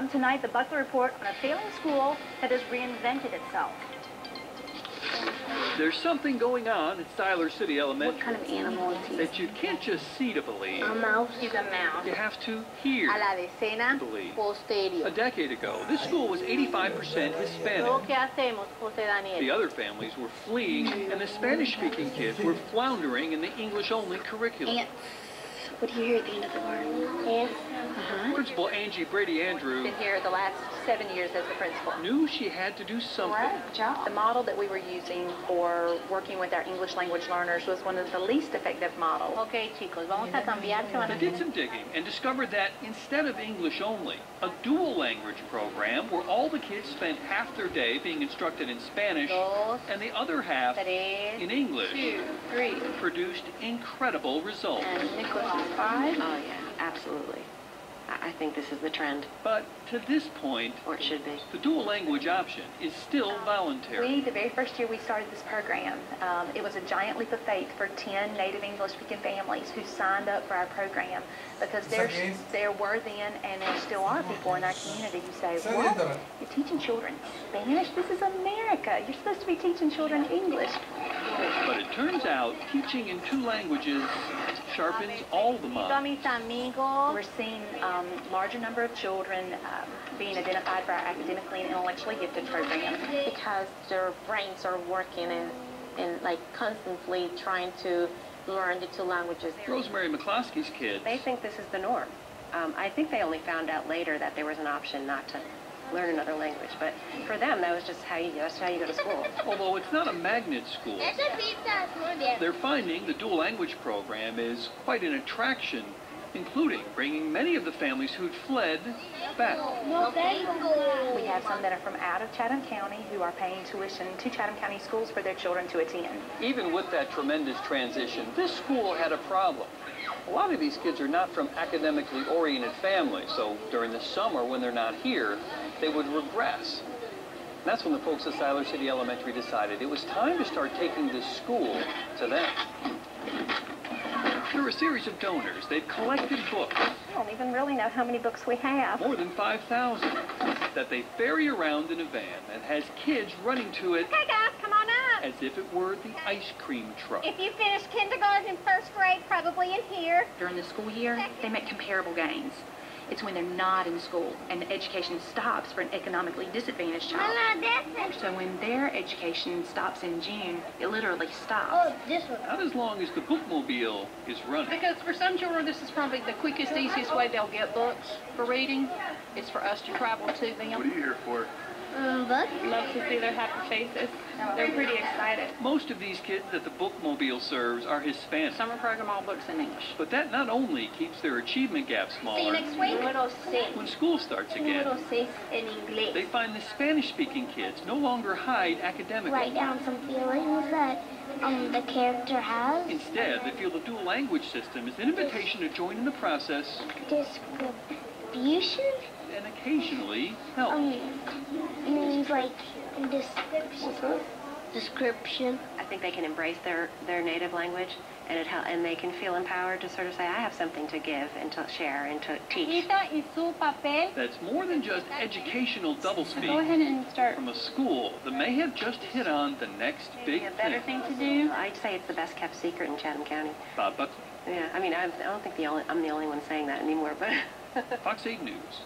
Tonight, the Buckler Report on a failing school that has reinvented itself. There's something going on at Siler City Elementary. What kind of animal is he? That you can't just see to believe. A mouse. He's a mouse. You have to hear A la decena to believe. posterior. A decade ago, this school was 85% Hispanic. ¿Qué hacemos, José Daniel? The other families were fleeing, and the Spanish-speaking kids were floundering in the English-only curriculum. Ants. What do you hear at the end of the word? Ants. Principal Angie Brady Andrew Been here the last 7 years as the principal. knew she had to do something. The model that we were using for working with our English language learners was one of the least effective models. Okay, chicos, vamos a cambiar. They did some digging and discovered that instead of English only, a dual language program where all the kids spent half their day being instructed in Spanish Dos, and the other half tres, in English 2, 3. produced incredible results. And Nicholas is 5. Oh, yeah, absolutely. I think this is the trend, But to this point, or it should be. the dual language option is still voluntary. The very first year we started this program, it was a giant leap of faith for 10 native English-speaking families who signed up for our program because there were then and there still are people in our community who say, what? You're teaching children Spanish? This is America. You're supposed to be teaching children English. But it turns out teaching in two languages sharpens all the minds. Mis amigos. We're seeing larger number of children being identified for our academically and intellectually gifted program. Because their brains are working and like constantly trying to learn the two languages. Rosemary McCloskey's kids They think this is the norm. I think they only found out later that there was an option not to learn another language, but for them that was just how you go to school. although it's not a magnet school, they're finding the dual language program is quite an attraction, including bringing many of the families who'd fled back. We have some that are from out of Chatham County who are paying tuition to Chatham County schools for their children to attend. Even with that tremendous transition, this school had a problem. A lot of these kids are not from academically oriented families, so during the summer when they're not here, they would regress. That's when the folks at Siler City Elementary decided it was time to start taking this school to them. Through a series of donors, they've collected books, I don't even really know how many books we have. more than 5,000, that they ferry around in a van that has kids running to it Hey guys, come on up. as if it were the ice cream truck. If you finished kindergarten and first grade, probably in here. During the school year, they make comparable gains. It's when they're not in school and the education stops for an economically disadvantaged child. So when their education stops in June, it literally stops. Not as long as the bookmobile is running. Because for some children, this is probably the quickest, easiest way they'll get books for reading. It's for us to travel to them. What are you here for? Books. Love to see their happy faces. They're pretty excited. Most of these kids that the bookmobile serves are Hispanic. Summer program, all books in English. But that not only keeps their achievement gap See you smaller, next week. Número 6. when school starts again, Número 6 en inglés. they find the Spanish-speaking kids no longer hide academically. Write down some feelings that the character has. Instead, they feel the dual language system is an invitation to join in the process Distribution and occasionally help. means like description. I think they can embrace their native language, and they can feel empowered to sort of say, I have something to give and to share and to teach. Y su papel. That's more than just educational doublespeak Go ahead and start. from a school that may have just hit on the next big A better thing. thing to do. I'd say it's the best kept secret in Chatham County. Bob Buckley, Yeah, I mean, I don't think I'm the only one saying that anymore, but Fox 8 News.